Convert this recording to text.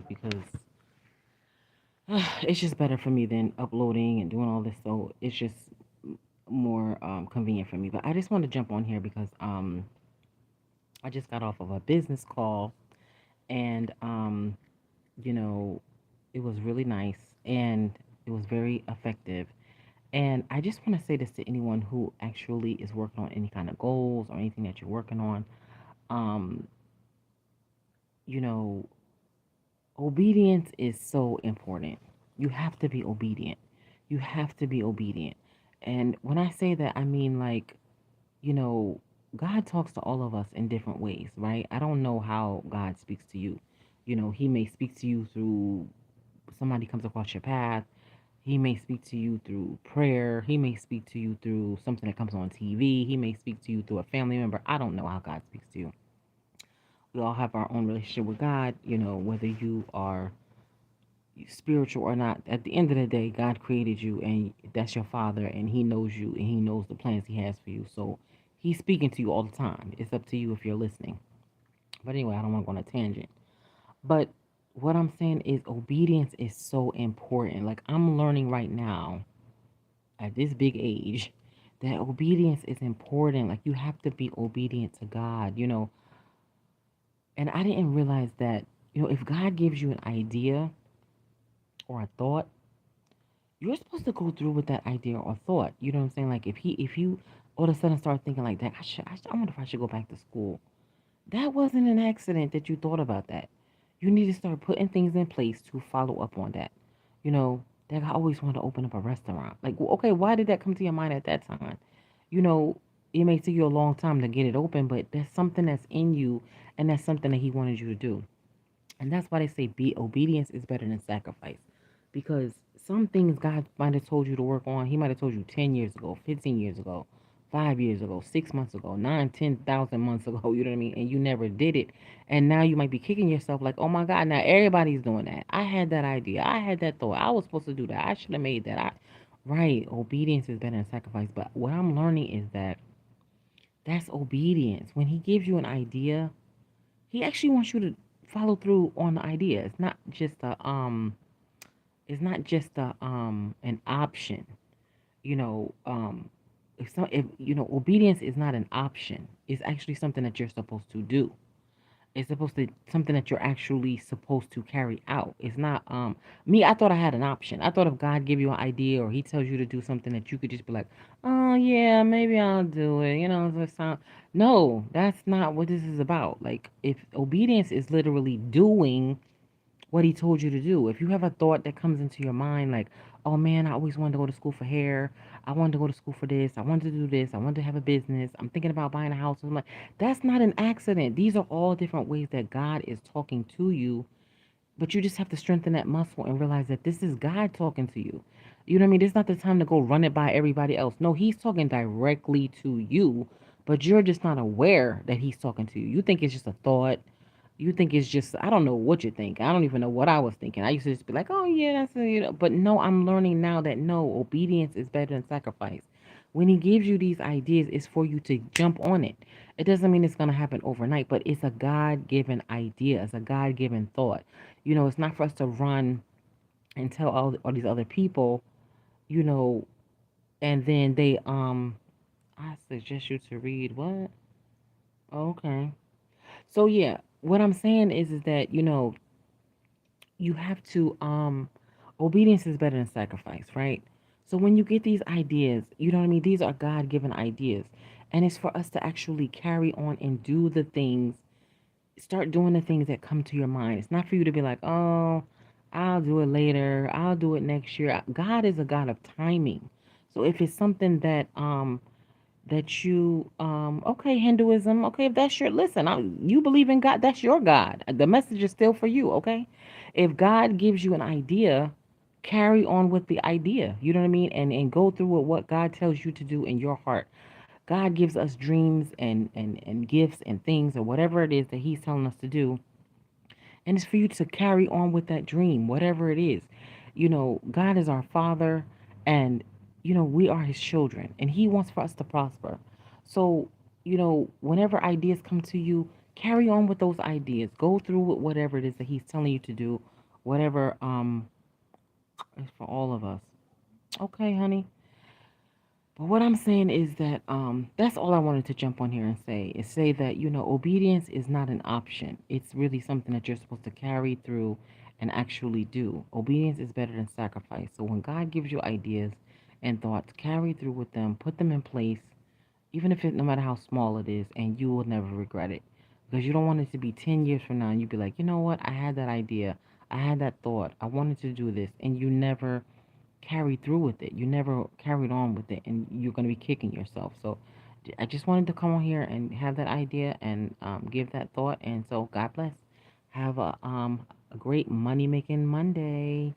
because it's just better for me than uploading and doing all this. So it's just more convenient for me. But I just want to jump on here because I just got off of a business call, and you know, it was really nice and it was very effective. And I just want to say this to anyone who actually is working on any kind of goals or anything that you're working on. Um, you know, obedience is so important. You have to be obedient. You have to be obedient. And when I say that, I mean like, you know, God talks to all of us in different ways, right? I don't know how God speaks to you. You know, He may speak to you through somebody comes across your path. He may speak to you through prayer. He may speak to you through something that comes on TV. He may speak to you through a family member. I don't know how God speaks to you. We all have our own relationship with God, you know, whether you are spiritual or not. At the end of the day, God created you and that's your father and he knows you and he knows the plans he has for you. So he's speaking to you all the time. It's up to you if you're listening. But anyway, I don't want to go on a tangent. But what I'm saying is obedience is so important. Like I'm learning right now at this big age that obedience is important. Like you have to be obedient to God, you know. And I didn't realize that, you know, if God gives you an idea or a thought, you're supposed to go through with that idea or thought. You know what I'm saying? Like if you all of a sudden start thinking like that, I wonder if I should go back to school. That wasn't an accident that you thought about that. You need to start putting things in place to follow up on that. You know, that I always wanted to open up a restaurant. Like, okay, why did that come to your mind at that time? You know, it may take you a long time to get it open, but there's something that's in you, and that's something that He wanted you to do. And that's why they say be obedience is better than sacrifice. Because some things God might have told you to work on, He might have told you 10 years ago, 15 years ago, 5 years ago, 6 months ago, 9, 10,000 months ago, you know what I mean? And you never did it. And now you might be kicking yourself like, oh my God, now everybody's doing that. I had that idea. I had that thought. I was supposed to do that. I should have made that. Right. Obedience is better than sacrifice. But what I'm learning is that that's obedience. When He gives you an idea, He actually wants you to follow through on the idea. It's not just a an option. You know, if you know, obedience is not an option. It's actually something that you're supposed to do. It's supposed to something that you're actually supposed to carry out. It's not me. I thought I had an option. I thought if God give you an idea or He tells you to do something that you could just be like, oh yeah, maybe I'll do it. You know, so sound. No, that's not what this is about. Like if obedience is literally doing what He told you to do. If you have a thought that comes into your mind like, oh man, I always wanted to go to school for hair. I wanted to go to school for this. I wanted to do this. I wanted to have a business. I'm thinking about buying a house. I'm like, that's not an accident. These are all different ways that God is talking to you, but you just have to strengthen that muscle and realize that this is God talking to you. You know what I mean? It's not the time to go run it by everybody else. No, He's talking directly to you, but you're just not aware that He's talking to you. You think it's just a thought. You think it's just, I don't know what you think. I don't even know what I was thinking. I used to just be like, oh yeah, that's a, you know. But no, I'm learning now that no, obedience is better than sacrifice. When He gives you these ideas, it's for you to jump on it. It doesn't mean it's going to happen overnight, but it's a God given idea. It's a God given thought. You know, it's not for us to run and tell all these other people, you know, and then I suggest you to read what? Okay. So yeah, what I'm saying is that, you know, you have to obedience is better than sacrifice, right? So when you get these ideas, you know what I mean? These are God-given ideas. And it's for us to actually carry on and do the things, start doing the things that come to your mind. It's not for you to be like, "Oh, I'll do it later. I'll do it next year." God is a God of timing. So if it's something that you okay, Hinduism, okay, if that's your, listen, you believe in God, that's your God, the message is still for you, okay? If God gives you an idea, carry on with the idea, you know what I mean, and go through with what God tells you to do in your heart. God gives us dreams and gifts and things or whatever it is that He's telling us to do, and it's for you to carry on with that dream, whatever it is. You know, God is our Father, and, you know, we are His children, and He wants for us to prosper. So, you know, whenever ideas come to you, carry on with those ideas. Go through with whatever it is that he's telling you to do, whatever is for all of us. Okay, honey. But what I'm saying is that that's all I wanted to jump on here and say is say that obedience is not an option. It's really something that you're supposed to carry through and actually do. Obedience is better than sacrifice. So when God gives you ideas and thoughts, carry through with them, put them in place, even if no matter how small it is, and you will never regret it. Because you don't want it to be 10 years from now and you be like, you know what, I had that idea, I had that thought, I wanted to do this, and you never carried through with it. You never carried on with it, and you're going to be kicking yourself. So I just wanted to come on here and have that idea and give that thought. And so God bless. Have a great money making Monday.